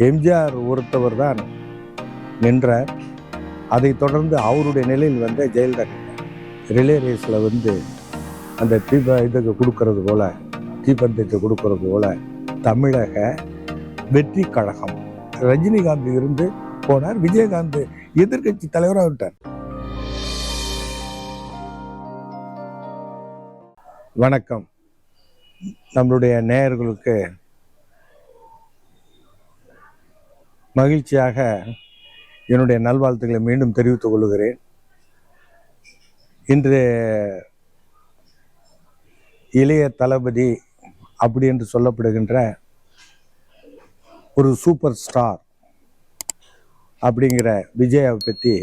எம்ஜிஆர் ஒருத்தவர் தான் நின்றார். அதை தொடர்ந்து அவருடைய நிலையில் வந்து ஜெயலலிதா ரிலே ரேஸில் வந்து அந்த இதுக்கு கொடுக்கறது போல, தீப்பந்தத்தை கொடுக்கறது போல தமிழக வெற்றி கழகம். ரஜினிகாந்த் இருந்து போனார், விஜயகாந்த் எதிர்கட்சி தலைவராக விட்டார். வணக்கம். நம்மளுடைய நேயர்களுக்கு மகிழ்ச்சியாக என்னுடைய நல்வாழ்த்துக்களை மீண்டும் தெரிவித்துக் கொள்கிறேன். இன்று இளைய தளபதி அப்படி என்று சொல்லப்படுகின்ற ஒரு சூப்பர் ஸ்டார் அப்படிங்கிற விஜயாவை பற்றி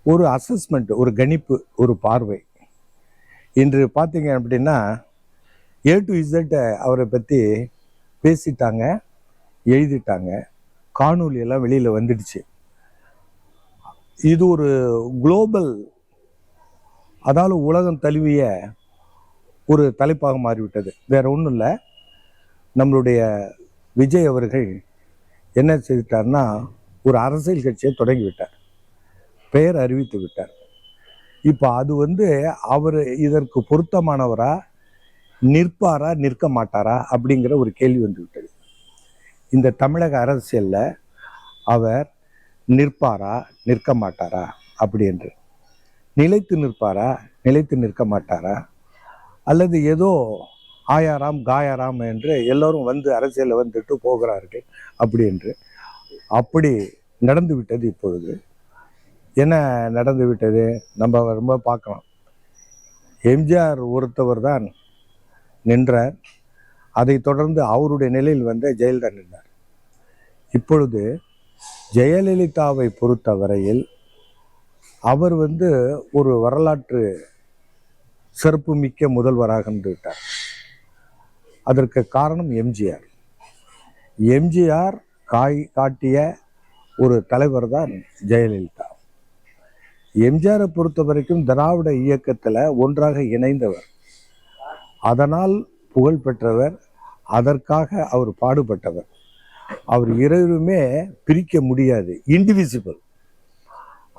ஒரு அசஸ்மெண்ட், ஒரு கணிப்பு, ஒரு பார்வை. இன்று பார்த்தீங்க அப்படின்னா A to Z அவரை பற்றி பேசிட்டாங்க, எழுதிட்டாங்க, காணொலி எல்லாம் வெளியில் வந்துடுச்சு. இது ஒரு குளோபல், அதாவது உலகம் தழுவிய ஒரு தலைப்பாக மாறிவிட்டது. வேற ஒன்றும் இல்லை, நம்மளுடைய விஜய் அவர்கள் என்ன செய்துட்டார்னா ஒரு அரசியல் கட்சியை தொடங்கி விட்டார், பெயர் அறிவித்து விட்டார். இப்போ அது வந்து அவர் இதற்கு பொருத்தமானவரா, நிற்பாரா நிற்க மாட்டாரா அப்படிங்கிற ஒரு கேள்வி வந்து விட்டது. இந்த தமிழக அரசியல்ல அவர் நிற்பாரா நிற்க மாட்டாரா அப்படி என்று, நிலைத்து நிற்பாரா நிலைத்து நிற்க மாட்டாரா, அல்லது ஏதோ ஆயாராம் காயாராம் என்று எல்லோரும் வந்து அரசியலில் வந்துட்டு போகிறார்கள் அப்படி என்று, அப்படி நடந்து விட்டது. இப்பொழுது என்ன நடந்து விட்டது நம்ம ரொம்ப பார்க்கலாம். எம்ஜிஆர் ஒருத்தவர் தான் நின்றார். அதை தொடர்ந்து அவருடைய நிலையில் வந்து ஜெயலலிதா நின்றார். இப்பொழுது ஜெயலலிதாவை பொறுத்தவரையில் அவர் வந்து ஒரு வரலாற்று சிறப்புமிக்க முதல்வராக விட்டார். அதற்கு காரணம் எம்ஜிஆர். எம்ஜிஆர் காட்டிய ஒரு தலைவர் தான் ஜெயலலிதா. எம்ஜிஆரை பொறுத்த வரைக்கும் திராவிட இயக்கத்தில் ஒன்றாக இணைந்தவர், அதனால் புகழ் பெற்றவர், அதற்காக அவர் பாடுபட்டவர். அவர் இருவருமே பிரிக்க முடியாது, இன்டிவிசிபிள்.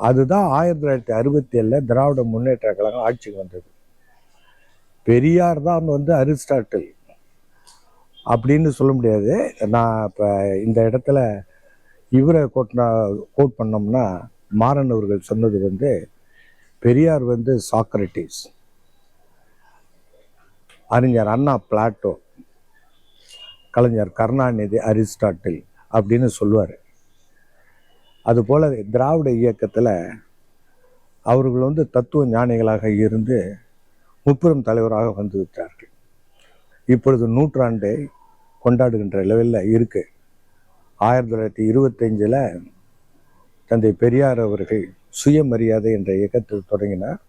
அதுதான் 1967 திராவிட முன்னேற்ற கழகம் ஆட்சிக்கு வந்தது. பெரியார் தான் வந்து அரிஸ்டாட்டில் அப்படின்னு சொல்ல முடியாது. நான் இப்போ இந்த இடத்துல இவரை கோட் பண்ணோம்னா, மாறன் அவர்கள் சொன்னது வந்து பெரியார் வந்து சாக்ரட்டிஸ், அறிஞர் அண்ணா பிளாட்டோ, கலைஞர் கருணாநிதி அரிஸ்டாட்டில் அப்படின்னு சொல்லுவார். அதுபோல் திராவிட இயக்கத்தில் அவர்கள் வந்து தத்துவ ஞானிகளாக இருந்து முப்பெரும் தலைவராக வந்து விட்டார்கள். இப்பொழுது நூற்றாண்டை கொண்டாடுகின்ற லெவலில் இருக்கு. 1925 தந்தை பெரியார் அவர்கள் சுயமரியாதை என்ற இயக்கத்தில் தொடங்கினார்.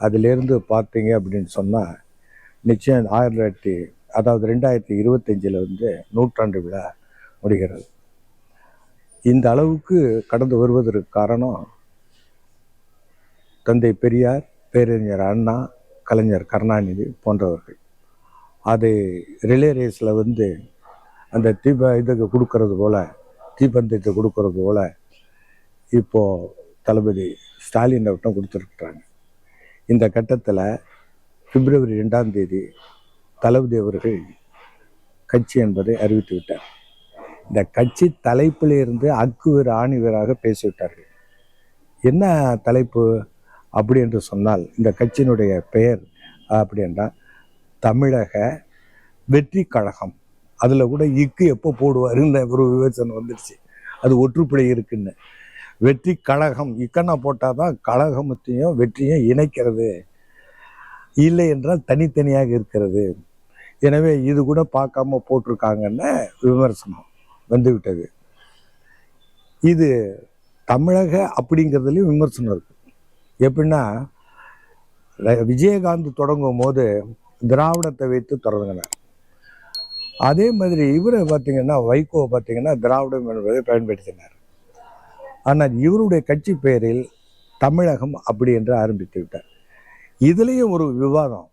அதிலிருந்து பார்த்தீங்க அப்படின்னு சொன்னால் நிச்சயம் 2025 வந்து நூற்றாண்டு விழா முடிகிறது. இந்த அளவுக்கு கடந்து வருவதற்கு காரணம் தந்தை பெரியார், பேரறிஞர் அண்ணா, கலைஞர் கருணாநிதி போன்றவர்கள். அது ரிலே ரேஸில் வந்து அந்த இதுக்கு கொடுக்கறது போல, தீப்பந்தத்தை கொடுக்கறது போல இப்போது தளபதி ஸ்டாலின் அவர்கிட்ட கொடுத்துருக்குறாங்க. இந்த கட்டத்தில் பிப்ரவரி 2 தளபதி அவர்கள் கட்சி என்பதை அறிவித்து விட்டார். இந்த கட்சி தலைப்பிலிருந்து அக்குவேர் ஆணிவேராக பேசிவிட்டார்கள். என்ன தலைப்பு அப்படி என்று சொன்னால், இந்த கட்சியினுடைய பெயர் அப்படி என்றால் தமிழக வெற்றி கழகம். அதில் கூட இக்கு எப்போ போடுவாருன்னு ஒரு விமர்சனம் வந்துடுச்சு. அது ஒற்றுப்படை இருக்குன்னு. வெற்றி கழகம் இக்கன்னா போட்டால் தான் கழகமத்தையும் வெற்றியும் இணைக்கிறது, இல்லை என்றால் தனித்தனியாக இருக்கிறது. எனவே இது கூட பார்க்காம போட்டிருக்காங்கன்னு விமர்சனம் வந்துவிட்டது. இது தமிழக அப்படிங்கிறதுலையும் விமர்சனம் இருக்கு. எப்படின்னா, விஜயகாந்த் தொடங்கும் போது திராவிடத்தை வைத்து தொடங்கினார். அதே மாதிரி இவரை பார்த்தீங்கன்னா, வைகோ பார்த்தீங்கன்னா திராவிடம் என்பதை பயன்படுத்தினார். ஆனால் இவருடைய கட்சி பெயரில் தமிழகம் அப்படி என்று ஆரம்பித்து விட்டார். இதுலேயும் ஒரு விவாதம்,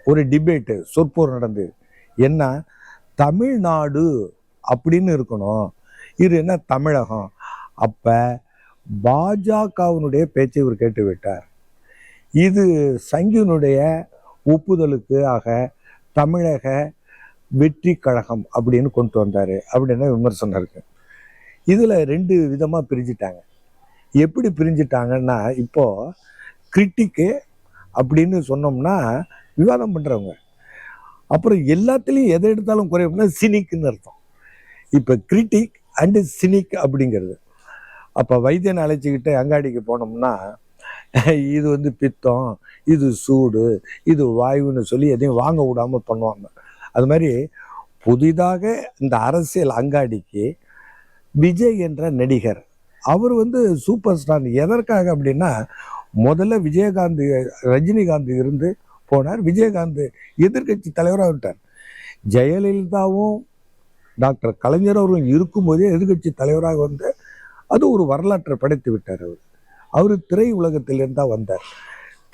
ஒரு டிபேட்டு, சொற்போர் நடந்தது. என்ன, தமிழ்நாடு அப்படின்னு இருக்கணும். இது என்ன தமிழகம்? அப்ப பாஜகவினுடைய பேச்சை இவர் கேட்டு விட்டார். இது சங்கினுடைய ஒப்புதலுக்கு ஆக தமிழக வெற்றி கழகம் அப்படின்னு கொண்டு வந்தாரு அப்படின்னு விமர்சனம் இருக்கு. இதுல 2 விதமா பிரிஞ்சுட்டாங்க. எப்படி பிரிஞ்சுட்டாங்கன்னா, இப்போ கிரிட்டிக்கு அப்படின்னு சொன்னோம்னா விவாதம் பண்றவங்க, அப்புறம் எல்லாத்துலேயும் எதை எடுத்தாலும் குறையும்னா சினிக்குன்னு அர்த்தம். இப்போ கிரிட்டிக் அண்டு சினிக் அப்படிங்கிறது. அப்போ வைத்தியனை அழைச்சிக்கிட்டு அங்காடிக்கு போனோம்னா இது வந்து பித்தம், இது சூடு, இது வாயுன்னு சொல்லி எதையும் வாங்க விடாம பண்ணுவாங்க. அது மாதிரி புதிதாக இந்த அரசியல் அங்காடிக்கு விஜய் என்ற நடிகர், அவர் வந்து சூப்பர் ஸ்டார். எதற்காக அப்படின்னா, முதல்ல விஜயகாந்த் ரஜினிகாந்த் இருந்து போனார். விஜயகாந்த் எதிர்கட்சி தலைவராக விட்டார். ஜெயலலிதாவும் டாக்டர் கலைஞர் அவர்களும் இருக்கும்போதே எதிர்கட்சி தலைவராக வந்து அது ஒரு வரலாற்றை படைத்து விட்டார். அவர் திரை உலகத்திலிருந்து தான் வந்தார்.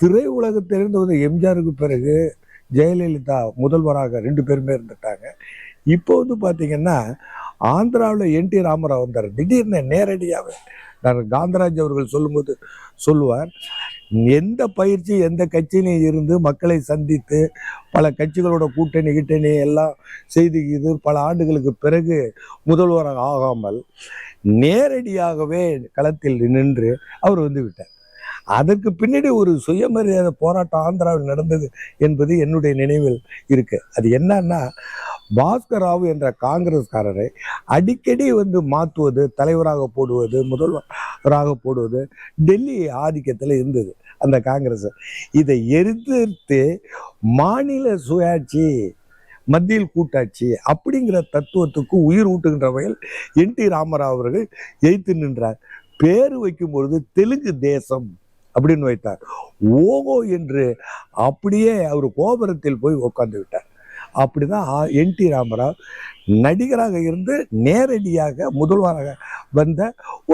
திரை உலகத்திலிருந்து வந்து எம்ஜிஆருக்கு பிறகு ஜெயலலிதா முதல்வராக 2 பேருமே இருந்துட்டாங்க. இப்போ வந்து பார்த்தீங்கன்னா ஆந்திராவில் என்டி ராமராவ் வந்தார். திடீர்னு நேரடியாகவே டாக்டர் காந்தராஜ் அவர்கள் சொல்லும்போது சொல்லுவார், எந்த பயிற்சி எந்த கட்சியிலையும் இருந்து மக்களை சந்தித்து பல கட்சிகளோட கூட்டணி எல்லாம் செய்து இது பல ஆண்டுகளுக்கு பிறகு முதல்வராக ஆகாமல் நேரடியாகவே களத்தில் நின்று அவர் வந்து விட்டார். அதற்கு பின்னாடி ஒரு சுயமரியாதை போராட்டம் ஆந்திராவில் நடந்தது என்பது என்னுடைய நினைவில் இருக்கு. அது என்னன்னா, பாஸ்கர் ராவ் என்ற காங்கிரஸ்காரரை அடிக்கடி வந்து மாற்றுவது, தலைவராக போடுவது, முதல்வராக போடுவது டெல்லி ஆதிக்கத்தில் இருந்தது அந்த காங்கிரஸ். இதை எதிர்த்து மாநில சுயாட்சி, மத்தியில் கூட்டாட்சி அப்படிங்கிற தத்துவத்துக்கு உயிர் ஊட்டுகின்ற வகையில் என்டி ராமராவ் அவர்கள் எய்த்து நின்றார். பேரு வைக்கும் பொழுது தெலுங்கு தேசம் அப்படின்னு வைத்தார். ஓகோ என்று அப்படியே அவர் கோபுரத்தில் போய் உட்கார்ந்து விட்டார். அப்படிதான் என்டி ராமராவ் நடிகராக இருந்து நேரடியாக முதல்வராக வந்த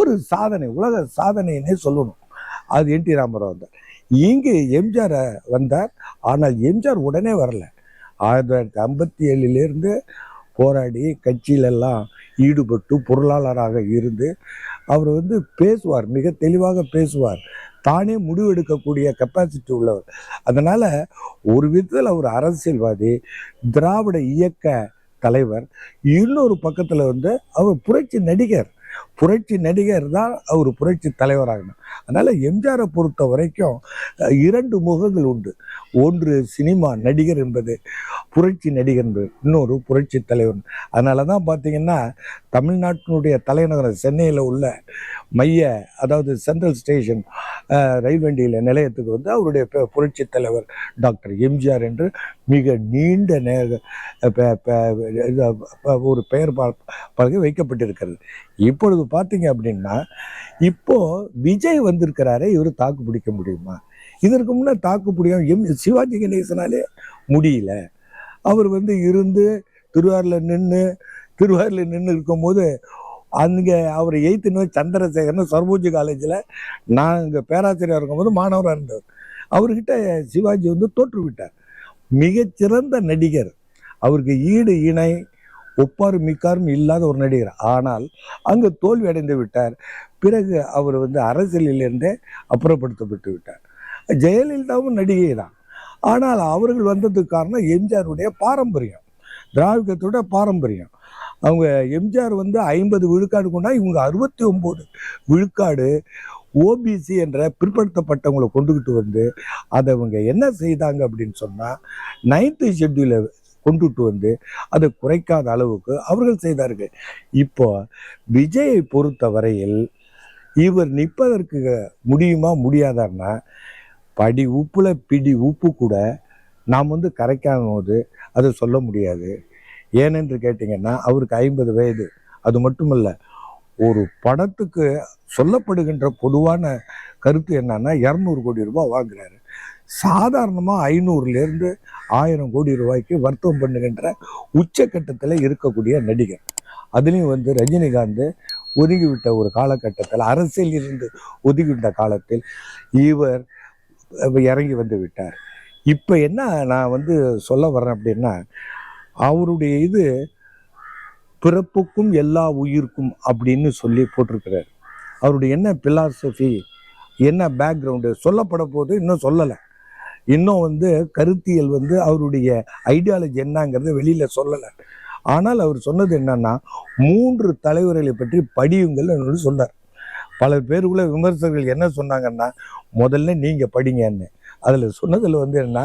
ஒரு சாதனை, உலக சாதனைன்னே சொல்லணும். அது என்டி ராமராவ் வந்தார். இங்கு எம்ஜிஆர் வந்தார். ஆனால் எம்ஜிஆர் உடனே வரல. 1957 போராடி கட்சியிலெல்லாம் ஈடுபட்டு பொருளாளராக இருந்து அவர் வந்து பேசுவார், மிக தெளிவாக பேசுவார், தானே முடிவெடுக்கக்கூடிய கெப்பாசிட்டி உள்ளவர். அதனால ஒரு விதத்தில் அவர் அரசியல்வாதி, திராவிட இயக்க தலைவர். இன்னொரு பக்கத்துல வந்து அவர் புரட்சி நடிகர். புரட்சி நடிகர் தான் அவர் புரட்சி தலைவராகணும். அதனால எம்ஜிஆரை பொறுத்த வரைக்கும் 2 முகங்கள் உண்டு. ஒன்று சினிமா நடிகர் என்பது, புரட்சி நடிகர் என்பது, இன்னொரு புரட்சி தலைவர். அதனால தான் பார்த்தீங்கன்னா தமிழ்நாட்டினுடைய தலைநகரம் சென்னையில் உள்ள மைய, அதாவது சென்ட்ரல் ஸ்டேஷன் ரயில் வண்டியில் நிலையத்துக்கு வந்து அவருடைய புரட்சி தலைவர் டாக்டர் எம்ஜிஆர் என்று மிக நீண்ட ஒரு பெயர் பலகை வைக்கப்பட்டிருக்கிறது. இப்பொழுது பார்த்தீங்க அப்படின்னா, இப்போ விஜய் வந்திருக்கிறாரே, இவர் தாக்கு பிடிக்க முடியுமா? இதற்கு முன்னே தாக்கு பிடிக்கும் சிவாஜி கணேசனாலே முடியல. அவர் வந்து இருந்து திருவாரூரில் நின்று இருக்கும்போது அங்கே அவரை எய்த்துன்னு சந்திரசேகர்னு சர்வோஜி காலேஜில் நான் இங்கே பேராசிரியர் இருக்கும்போது மாணவராக இருந்தவர். அவர்கிட்ட சிவாஜி வந்து தோற்று விட்டார். மிகச்சிறந்த நடிகர், அவருக்கு ஈடு இணை ஒப்பாரும் மிக்காரும் இல்லாத ஒரு நடிகர். ஆனால் அங்கு தோல்வி அடைந்து விட்டார். பிறகு அவர் வந்து அரசியலிலிருந்தே அப்புறப்படுத்தப்பட்டு விட்டார். ஜெயலலிதாவும் நடிகை தான். ஆனால் அவர்கள் வந்ததுக்கு காரணம் எம்ஜிஆருடைய பாரம்பரியம், திராவிடத்தோட பாரம்பரியம். அவங்க எம்ஜிஆர் வந்து 50 விழுக்காடு கொண்டா, இவங்க 69 விழுக்காடு ஓபிசி என்ற பிற்படுத்தப்பட்டவங்களை கொண்டுகிட்டு வந்து அதை அவங்க என்ன செய்தாங்க அப்படின்னு சொன்னா, 9th ஷெட்யூலை கொண்டுட்டு வந்து அதை குறைக்காத அளவுக்கு அவர்கள் செய்தார்கள். இப்போ விஜயை பொறுத்த வரையில் இவர் நிற்பதற்கு முடியுமா முடியாதான்னா, படி உப்புல பிடி உப்பு கூட நாம் வந்து கரைக்காத போது அதை சொல்ல முடியாது. ஏனென்று கேட்டிங்கன்னா, அவருக்கு 50 வயது. அது மட்டுமல்ல, ஒரு படத்துக்கு சொல்லப்படுகின்ற பொதுவான கருத்து என்னன்னா 200 கோடி ரூபாய் வாங்குறாரு. சாதாரணமாக 500லேருந்து 1000 கோடி ரூபாய்க்கு வர்த்தகம் பண்ணுகின்ற உச்சக்கட்டத்தில் இருக்கக்கூடிய நடிகர். அதுலேயும் வந்து ரஜினிகாந்த் ஒதுங்கிவிட்ட ஒரு காலகட்டத்தில், அரசியல் இருந்து ஒதுங்கிவிட்ட காலத்தில் இவர் இறங்கி வந்து விட்டார். இப்போ என்ன நான் வந்து சொல்ல வர்றேன் அப்படின்னா, அவருடைய இது பிறப்புக்கும் எல்லா உயிர்க்கும் அப்படின்னு சொல்லி போட்டிருக்கிறார். அவருடைய என்ன பிலாசபி, என்ன பேக்ரவுண்டு சொல்லப்பட போது இன்னும் சொல்லலை. இன்னும் கருத்தியல் அவருடைய ஐடியாலஜி என்னங்கிறத வெளியில சொல்லலை. ஆனால் அவர் சொன்னது என்னன்னா, 3 தலைவர்களை பற்றி படியுங்கள் சொன்னார். பல பேருக்குள்ள விமர்சகர்கள் என்ன சொன்னாங்கன்னா, முதல்ல நீங்க படிங்கன்னு. அதுல சொன்னதுல என்ன,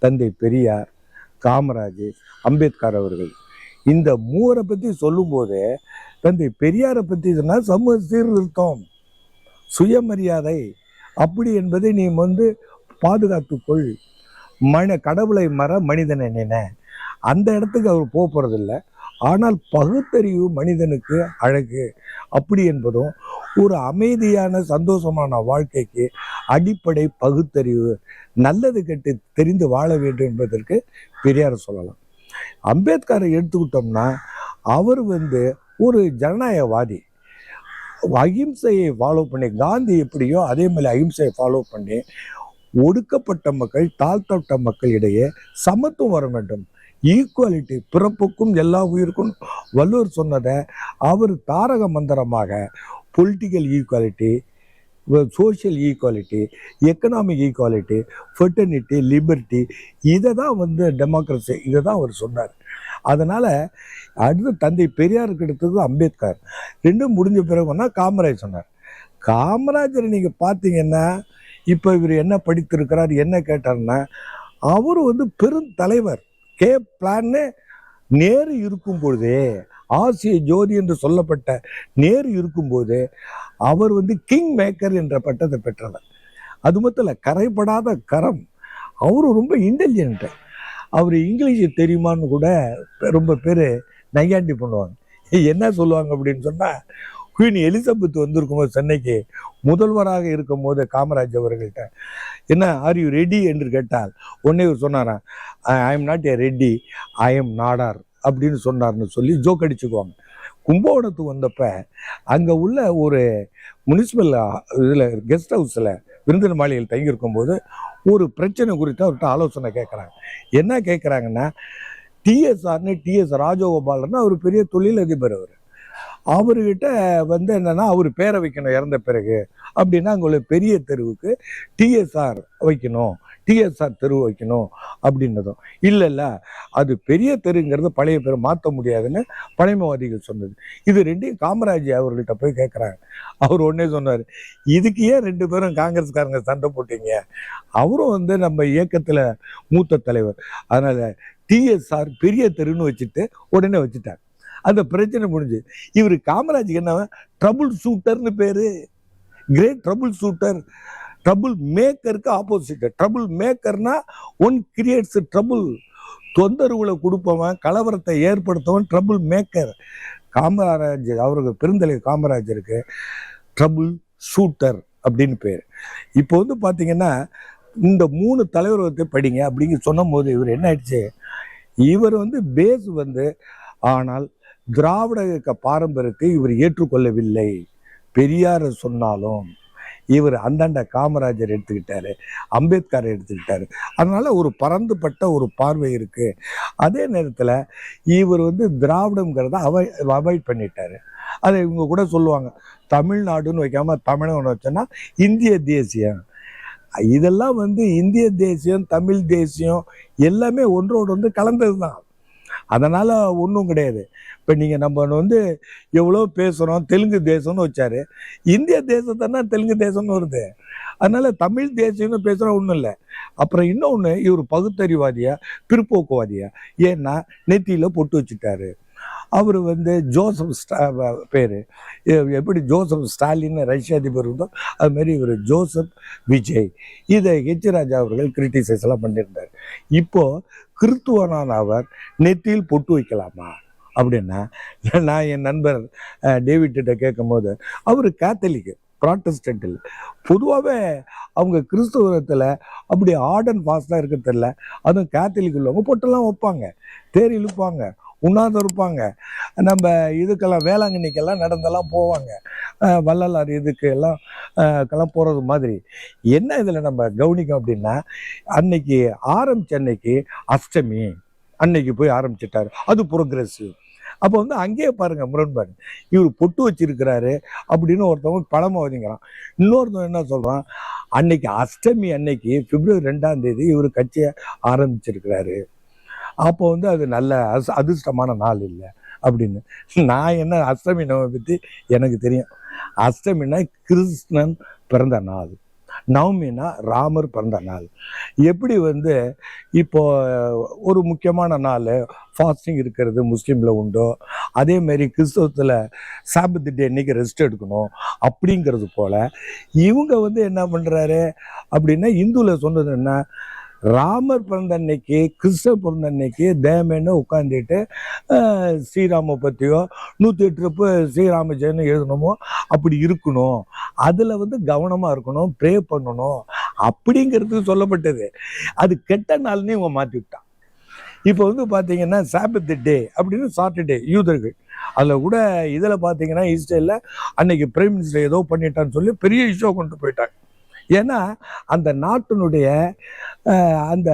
தந்தை பெரியார், காமராஜ், அம்பேத்கர் அவர்கள். இந்த 3 பத்தி சொல்லும் போதே தந்தை பெரியாரை பத்தி சொன்னா சமூக சீர்திருத்தம், சுயமரியாதை அப்படி என்பதை நீ பாதுகாத்துக்கொள், கடவுளை மற மனிதனை நினை. அந்த இடத்துக்கு அவர் போறதில்லை. ஆனால் பகுத்தறிவு மனிதனுக்கு அழகு அப்படி என்பதும், ஒரு அமைதியான சந்தோஷமான வாழ்க்கைக்கு அடிப்படை பகுத்தறிவு, நல்லது கெட்டு தெரிந்து வாழ வேண்டும் என்பதற்கு பெரியார் சொல்லலாம். அம்பேத்கரை எடுத்துக்கிட்டோம்னா அவர் ஒரு ஜனநாயகவாதி. அகிம்சையை ஃபாலோ பண்ணி, காந்தி எப்படியோ அதே மாதிரி அகிம்சையை ஃபாலோ பண்ணி ஒடுக்கப்பட்ட மக்கள், தாழ்த்தப்பட்ட மக்களிடையே சமத்துவம் வர வேண்டும், ஈக்குவாலிட்டி, பிறப்புக்கும் எல்லா உயிருக்கும் வள்ளுவர் சொன்னதை அவர் தாரக மந்திரமாக political equality, social equality, economic equality, fraternity, liberty, இதை தான் டெமோக்ரஸி, இதை தான் அவர் சொன்னார். அதனால அடுத்து தந்தை பெரியாருக்கு எடுத்தது அம்பேத்கர். ரெண்டும் முடிஞ்ச பிறகுன்னா காமராஜ் சொன்னார். காமராஜரை நீங்க பார்த்தீங்கன்னா, இப்போ இவர் என்ன படித்திருக்கிறார் என்ன கேட்டார்னா, அவர் பெருந்தலைவர். கே பிளான்னு நேரு இருக்கும் பொழுதே, ஆசிய ஜோதி என்று சொல்லப்பட்ட நேரு இருக்கும்போது அவர் கிங் மேக்கர் என்ற பட்டத்தை பெற்றவர். அது மட்டும் இல்லை, கரைப்படாத கரம். அவரு ரொம்ப இன்டெலிஜென்ட். அவர் இங்கிலீஷ் தெரியுமான்னு கூட ரொம்ப பேர் நையாண்டி பண்ணுவாங்க. என்ன சொல்லுவாங்க அப்படின்னு சொன்னால், குயின் எலிசபெத் வந்திருக்கும்போது சென்னைக்கு முதல்வராக இருக்கும் போது காமராஜ் அவர்கள்ட்ட என்ன ஆர் யூ ரெடி என்று கேட்டால் உடனே இவர் சொன்னாராம், I am not a Reddy, I am Nadar அப்படின்னு சொன்னார்னு சொல்லி ஜோக் அடிச்சுக்குவாங்க. கும்பகோணத்துக்கு வந்தப்ப அங்கே உள்ள ஒரு முனிசிபல் இதில் கெஸ்ட் ஹவுஸில் விருந்தினர் மாளிகையில் தங்கியிருக்கும் போது ஒரு பிரச்சனை குறித்து அவர்கிட்ட ஆலோசனை கேட்குறாங்க. என்ன கேட்குறாங்கன்னா, டிஎஸ் ராஜகோபாலன் அவர் பெரிய தொழிலதிபர். அவர்கிட்ட என்னன்னா, அவர் பேரை வைக்கணும் இறந்த பிறகு அப்படின்னா, அங்கே உள்ள பெரிய தெருவுக்கு டிஎஸ்ஆர் வைக்கணும், டிஎஸ்ஆர் தெரு வைக்கணும் அப்படின்னதும், இல்லை அது பெரிய தெருங்கிறது பழைய பேர் மாற்ற முடியாதுன்னு பழமைவாதிகள் சொன்னது. இது ரெண்டையும் காமராஜ் அவர்கள்ட்ட போய் கேட்குறாங்க. அவர் உடனே சொன்னார், இதுக்கு ஏன் 2 பேரும் காங்கிரஸ்காரங்க சண்டை போட்டீங்க, அவரும் நம்ம இயக்கத்தில் மூத்த தலைவர், அதனால டிஎஸ்ஆர் பெரிய தெருன்னு வச்சுட்டு உடனே வச்சுட்டாங்க. அந்த பிரச்சனை முடிஞ்சு. இவர் காமராஜுக்கு என்ன, ட்ரபுள் ஷூட்டர்னு பேரு, கிரேட் ட்ரபுள் ஷூட்டர். ட்ரபுள் மேக்கருக்கு ஆப்போசிட். ட்ரபுள் மேக்கர்னா ஒன் கிரியேட்ஸ் ட்ரபுள், தொந்தரவுகளை கொடுப்பவன், கலவரத்தை ஏற்படுத்தவன் ட்ரபுள் மேக்கர். காமராஜ் அவருக்கு, பெருந்தலைவர் காமராஜருக்கு ட்ரபுள் ஷூட்டர் அப்படின்னு பேர். இப்போ பார்த்தீங்கன்னா, இந்த 3 தலைவர்களை படிங்க அப்படிங்க சொன்னும் போது இவர் என்ன ஆயிடுச்சு, இவர் பேஸ் ஆனால் திராவிட இயக்க பாரம்பரியத்தை இவர் ஏற்றுக்கொள்ளவில்லை. பெரியார் சொன்னாலும் இவர் அந்தாண்ட காமராஜர் எடுத்துக்கிட்டாரு, அம்பேத்கர் எடுத்துக்கிட்டாரு. அதனால ஒரு பரந்துபட்ட ஒரு பார்வை இருக்கு. அதே நேரத்தில் இவர் திராவிடங்கிறத அவாய்ட் பண்ணிட்டாரு. அதை இவங்க கூட சொல்லுவாங்க, தமிழ்நாடுன்னு வைக்காம தமிழகம்னு வச்சோன்னா இந்திய தேசியம். இதெல்லாம் இந்திய தேசியம், தமிழ் தேசியம் எல்லாமே ஒன்றோடு கலந்தது தான். அதனால ஒன்றும் கிடையாது. இப்போ நீங்கள் நம்ம எவ்வளோ பேசுகிறோம், தெலுங்கு தேசம்னு வச்சாரு, இந்திய தேசத்தைன்னா தெலுங்கு தேசம்னு வருது. அதனால தமிழ் தேசியம்னு பேசுகிறோம், ஒன்றும் இல்லை. அப்புறம் இன்னொன்று, இவர் பகுத்தறிவாதியா பிற்போக்குவாதியா, ஏன்னா நெத்தியில் பொட்டு வச்சுட்டாரு. அவர் ஜோசப் பேர் எப்படி ஜோசப் ஸ்டாலின் ரஷ்ய அதிபர் இருந்தோ அதுமாரி இவர் ஜோசப் விஜய். இதை ஹெச் ராஜா அவர்கள் கிரிட்டிசைஸ் எல்லாம் பண்ணியிருந்தார். இப்போ கிறிஸ்துவனான அவர் நெத்தியில் பொட்டு வைக்கலாமா அப்படின்னா, நான் என் நண்பர் டேவிட்ட கேட்கும் போது, அவர் கேத்தலிக்கு, ப்ராட்டஸ்டன்ட் இல்லை. பொதுவாகவே அவங்க கிறிஸ்துவத்தில் அப்படி ஆர்ட் அண்ட் ஃபாஸ்டாக இருக்க தெரியல. அதுவும் கேத்தலிக் உள்ளவங்க பொட்டெல்லாம் வைப்பாங்க, தேர் இழுப்பாங்க, உண்ணாத இருப்பாங்க. நம்ம இதுக்கெல்லாம் வேளாங்கண்ணிக்கெல்லாம் நடந்தெல்லாம் போவாங்க, வள்ளலார் இதுக்கெல்லாம் போகிறது மாதிரி. என்ன இதில் நம்ம கவனிக்கும் அப்படின்னா, அன்னைக்கு அஷ்டமி அன்னைக்கு போய் ஆரம்பிச்சிட்டாரு. அது ப்ரோக்ரெசிவ். அப்போ வந்து அங்கேயே பாருங்க முரண்பாடு. இவர் பொட்டு வச்சிருக்கிறாரு அப்படின்னு ஒருத்தவங்க பழமதிங்கிறான். இன்னொருத்தவங்க என்ன சொல்றான், அன்னைக்கு அஷ்டமி அன்னைக்கு பிப்ரவரி 2ஆம் தேதி இவர் கட்சியை ஆரம்பிச்சிருக்கிறாரு, அப்போ வந்து அது நல்ல அதிர்ஷ்டமான நாள் இல்லை அப்படின்னு. நான் என்ன அஷ்டமி நவமி பற்றி எனக்கு தெரியும். அஷ்டமினா கிருஷ்ணன் பிறந்த நாள், நவமினா ராமர் பிறந்த நாள். எப்படி வந்து இப்போ ஒரு முக்கியமான நாள் ஃபாஸ்டிங் இருக்கிறது முஸ்லீமில் உண்டோ, அதே மாதிரி கிறிஸ்தவத்தில் சாபத் டே அன்னைக்கு ரெஸ்ட் எடுக்கணும் அப்படிங்கிறது போல இவங்க வந்து என்ன பண்ணுறாரு அப்படின்னா, இந்துவில் சொன்னது என்ன, ராமர் பிறந்த அன்னைக்கு கிருஷ்ணன் பிறந்த அன்னைக்கு தேமேன்னு உட்காந்துட்டு ஸ்ரீராம பற்றியோ 108 ஸ்ரீராம ஜெயன்னு எழுதணுமோ அப்படி இருக்கணும், அதில் வந்து கவனமாக இருக்கணும், ப்ரே பண்ணணும் அப்படிங்கிறது சொல்லப்பட்டது. அது கெட்ட நாள்னு இவங்க மாற்றி விட்டான். இப்போ வந்து பார்த்தீங்கன்னா சாபத் டே அப்படின்னு சாட்டர்டே யூதர்கள், அதில் கூட இதில் பார்த்தீங்கன்னா இஸ்ரேலில் அன்னைக்கு பிரைம் மினிஸ்டர் ஏதோ பண்ணிட்டான்னு சொல்லி பெரிய இஷ்யூ கொண்டு போயிட்டாங்க. ஏன்னா அந்த நாட்டினுடைய அந்த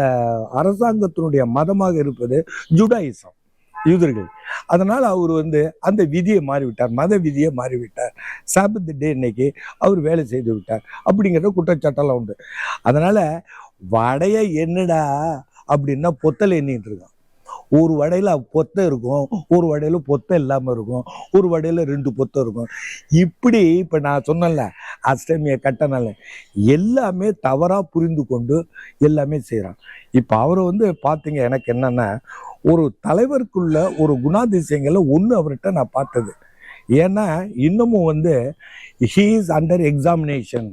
அரசாங்கத்தினுடைய மதமாக இருப்பது ஜுடாயிசம், யூதர்கள். அதனால் அவர் வந்து அந்த விதியை மாறிவிட்டார், மத விதியை மாறிவிட்டார். சாபத் டே இன்னைக்கு அவர் வேலை செய்து விட்டார் அப்படிங்கிற குற்றச்சாட்டெல்லாம் உண்டு. அதனால் வடைய என்னடா அப்படின்னா பொத்தல் எண்ணிட்டு இருக்கான். ஒரு வடையில் பொத்தை இருக்கும், ஒரு வடையில் பொத்தை இல்லாமல் இருக்கும், ஒரு வடையில் 2 பொத்தை இருக்கும். இப்படி இப்போ நான் சொன்னேன்ல அஷ்டமியை கட்டனால எல்லாமே தவறாக புரிந்து கொண்டு எல்லாமே செய்கிறான். இப்போ அவரை வந்து பார்த்தீங்க, எனக்கு என்னென்னா ஒரு தலைவருக்குள்ள ஒரு குணாதிசயங்களை ஒன்று அவர்கிட்ட நான் பார்த்தது. ஏன்னா இன்னமும் வந்து ஹீ இஸ் அண்டர் எக்ஸாமினேஷன்.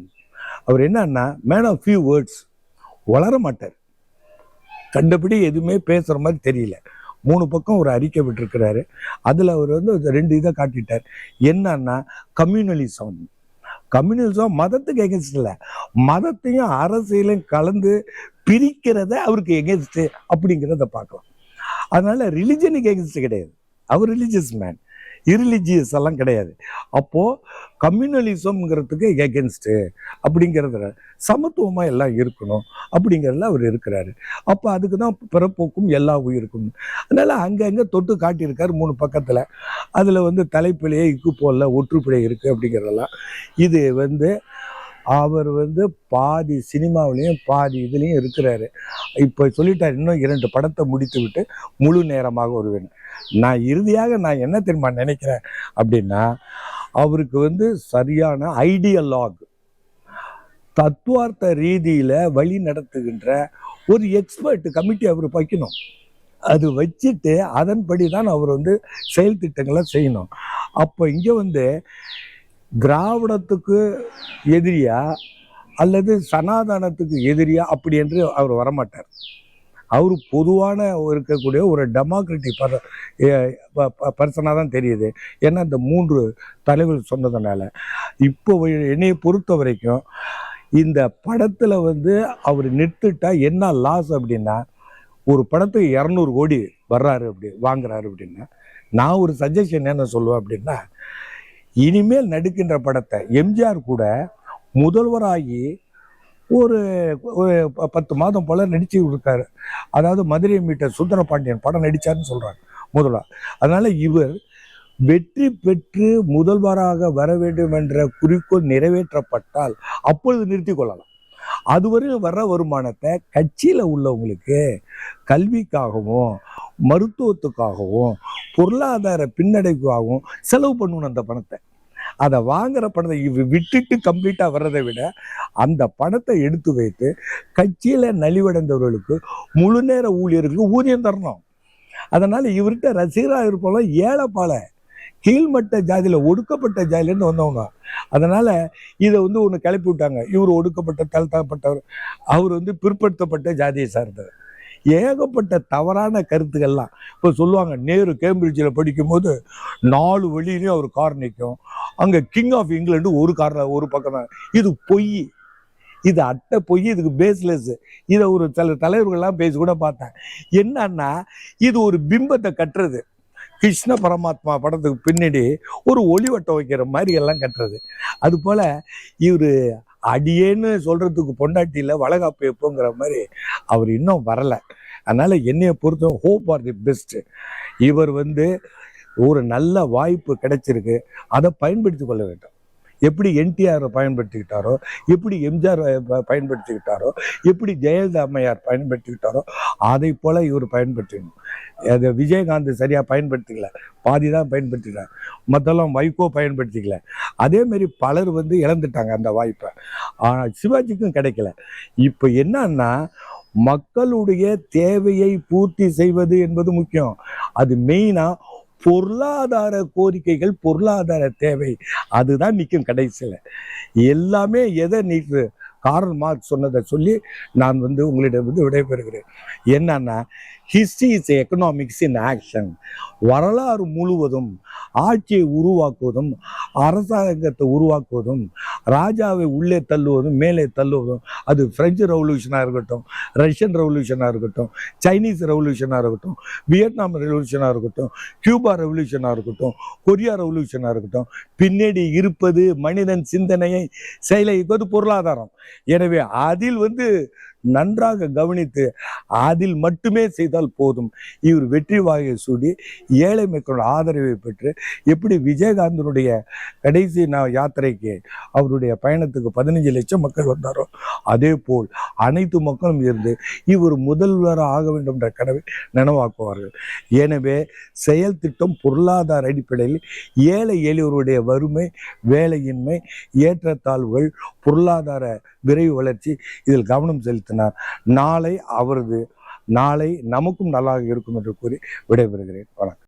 அவர் என்னன்னா மேன் ஆஃப் ஃபியூ வேர்ட்ஸ், வளர மாட்டார், கண்டபடி எதுவுமே பேசுகிற மாதிரி தெரியல. 3 பக்கம் ஒரு அறிக்கை விட்டுருக்கிறாரு. அதில் அவர் வந்து 2 இதை காட்டிட்டார். என்னன்னா கம்யூனலிசம். கம்யூனலிசம் மதத்துக்கு எகென்ஸ்ட் இல்லை, மதத்தையும் அரசியலையும் கலந்து பிரிக்கிறத அவருக்கு எகென்ஸ்ட் அப்படிங்கிறத பார்க்கலாம். அதனால ரிலிஜனுக்கு எகென்ஸ்ட் கிடையாது, அவர் ரிலிஜியஸ் மேன், இரிலிஜியஸ் எல்லாம் கிடையாது. அப்போது கம்யூனலிசம்ங்கிறதுக்கு எகென்ஸ்டு அப்படிங்கிறதுல சமத்துவமாக எல்லாம் இருக்கணும் அப்படிங்கிறதுல அவர் இருக்கிறாரு. அப்போ அதுக்கு தான் பிறப்போக்கும் எல்லா உயிருக்கும். அதனால் அங்கங்கே தொட்டு காட்டியிருக்கார் 3 பக்கத்தில். அதில் வந்து தலைப்பிழையே இக்கு போல ஒற்றுப்பிழை இருக்குது அப்படிங்கிறதெல்லாம். இது வந்து அவர் வந்து பாதி சினிமாவிலையும் பாதி இதுலேயும் இருக்கிறாரு. இப்போ சொல்லிட்டார், இன்னும் 2 படத்தை முடித்து விட்டு முழு நேரமாக வருவேன். நான் இறுதியாக நான் என்ன தெரியுமா நினைக்கிறேன் அப்படின்னா, அவருக்கு வந்து சரியான ஐடியலாக், தத்துவார்த்த ரீதியில் வழி நடத்துகின்ற ஒரு எக்ஸ்பர்ட் கமிட்டி அவர் வைக்கணும். அது வச்சுட்டு அதன்படி தான் அவர் வந்து செயல் திட்டங்களை செய்யணும். அப்போ இங்கே வந்து திராவிடத்துக்கு எதிரியா அல்லது சனாதனத்துக்கு எதிரியா அப்படி என்று அவர் வரமாட்டார். அவர் பொதுவான இருக்கக்கூடிய ஒரு டெமோக்ராட்டிக் பர்சனாக தான் தெரியுது. ஏன்னா இந்த 3 தலைவர் சொன்னதுனால. இப்போ என்னையை பொறுத்த வரைக்கும் இந்த படத்தில் வந்து அவர் நிறுத்திட்டா என்ன லாஸ் அப்படின்னா, ஒரு படத்துக்கு 200 கோடி வர்றாரு அப்படி வாங்குறாரு அப்படின்னா, நான் ஒரு சஜஷன் என்ன சொல்லுவேன் அப்படின்னா, இனிமேல் நடிக்கின்ற படத்தை எம்ஜிஆர் கூட முதல்வராகி ஒரு 10 மாதம் போல நடிச்சு இருக்காரு. அதாவது மதுரை மீட்ட சுந்தரபாண்டியன் படம் நடிச்சாருன்னு சொல்றாங்க முதல்வர். அதனால இவர் வெற்றி பெற்று முதல்வராக வர வேண்டும் என்ற குறிக்கோள் நிறைவேற்றப்பட்டால் அப்பொழுது நிறுத்தி கொள்ளலாம். அதுவரையும் வர்ற வருமானத்தை கட்சியில் உள்ளவங்களுக்கு கல்விக்காகவும் மருத்துவத்துக்காகவும் பொருளாதார பின்னடைவுக்காகவும் செலவு பண்ணணும். அந்த பணத்தை, அதை வாங்குற பணத்தை விட்டுட்டு கம்ப்ளீட்டாக வர்றதை விட அந்த பணத்தை எடுத்து வைத்து கட்சியில் நலிவடைந்தவர்களுக்கு முழு நேர ஊழியர்களுக்கு ஊதியம் தரணும். அதனால் இவர்கிட்ட ரசிகராக இருப்போம் ஏழைப்பால கீழ்மட்ட ஜாதியில் ஒடுக்கப்பட்ட ஜாதியிலேருந்து வந்தவங்க. அதனால் இதை வந்து ஒன்று கிளப்பி விட்டாங்க, இவர் ஒடுக்கப்பட்ட தளர்த்தப்பட்டவர், அவர் வந்து பிற்படுத்தப்பட்ட ஜாதியை சார்ந்தவர். ஏகப்பட்ட தவறான கருத்துக்கள்லாம் இப்போ சொல்லுவாங்க. நேரு கேம்பிரிட்ஜில் படிக்கும்போது 4 வழியிலையும் அவர் கார் நிற்கும், அங்கே கிங் ஆஃப் இங்கிலாந்து ஒரு பக்கம் தான். இது பொய், இது அட்டை பொய், இதுக்கு பேஸ்லெஸ். இதை ஒரு சில தலைவர்கள்லாம் பேசி கூட பார்த்தேன். என்னன்னா இது ஒரு பிம்பத்தை கட்டுறது. கிருஷ்ண பரமாத்மா படத்துக்கு பின்னாடி ஒரு ஒளிவட்டம் வைக்கிற மாதிரி எல்லாம் கட்டுறது. அது போல இவர் அடியேன்னு சொல்றதுக்கு பொண்டாட்டியில் வளகாப்பு எப்போங்கிற மாதிரி அவர் இன்னும் வரலை. அதனால என்னைய பொறுத்த ஹோப் ஆர் தி பெஸ்ட். இவர் வந்து ஒரு நல்ல வாய்ப்பு கிடைச்சிருக்கு, அதை பயன்படுத்தி கொள்ள வேண்டும். எப்படி என்டிஆர் பயன்படுத்திக்கிட்டாரோ, எப்படி எம்ஜிஆர் பயன்படுத்திக்கிட்டாரோ, எப்படி ஜெயலலிதா அம்மையார் பயன்படுத்திக்கிட்டாரோ, அதை போல இவர் பயன்படுத்திக்கணும். அதை விஜயகாந்த் சரியா பயன்படுத்திக்கல, பாதி தான் பயன்படுத்திக்கிறார். மற்றெல்லாம் வைகோ பயன்படுத்திக்கல. அதே மாதிரி பலர் இழந்துட்டாங்க அந்த வாய்ப்பை. ஆனால் சிவாஜிக்கும் கிடைக்கல. இப்போ என்னன்னா, மக்களுடைய தேவையை பூர்த்தி செய்வது என்பது முக்கியம். அது மெயினா பொருளாதார கோரிக்கைகள், பொருளாதார தேவை, அதுதான் நிற்கும் கடைசியில். எல்லாமே எதை நீக்கு கார்ல் மார்க்ஸ் சொன்னதை சொல்லி நான் உங்களிடம் விடைபெறுகிறேன். என்னன்னா, history is economics in action. வரலாறு முழுவதும் ஆட்சியை உருவாக்குவதும், அரசாங்கத்தை உருவாக்குவதும், ராஜாவை உள்ளே தள்ளுவதும் மேலே தள்ளுவதும், அது பிரெஞ்சு ரெவல்யூஷனாக இருக்கட்டும், ரஷ்யன் ரெவல்யூஷனாக இருக்கட்டும், சைனீஸ் ரெவல்யூஷனாக இருக்கட்டும், வியட்நாம் ரெவல்யூஷனாக இருக்கட்டும், கியூபா ரெவல்யூஷனாக இருக்கட்டும், கொரியா ரெவல்யூஷனாக இருக்கட்டும், பின்னாடி இருப்பது மனிதன் சிந்தனையை செயலை பொருளாதாரம். எனவே அதில் நன்றாக கவனித்து அதில் மட்டுமே செய்தால் போதும். இவர் வெற்றி வாகை சூடி ஏழை மக்களோட ஆதரவை பெற்று, எப்படி விஜயகாந்தனுடைய கடைசி யாத்திரைக்கு அவருடைய பயணத்துக்கு 15 லட்சம் மக்கள் வந்தாரோ, அதே போல் அனைத்து மக்களும் இருந்து இவர் முதல்வராக ஆக வேண்டும் என்ற கனவை நனவாக்குவார்கள். எனவே செயல் திட்டம் பொருளாதார அடிப்படையில் ஏழை எளியவருடைய வறுமை, வேலையின்மை, ஏற்றத்தாழ்வுகள், பொருளாதார விரைவு வளர்ச்சி, இதில் கவனம் செலுத்தினார். நாளை நமக்கும் நல்லாக இருக்கும் என்று கூறி விடைபெறுகிறேன். வணக்கம்.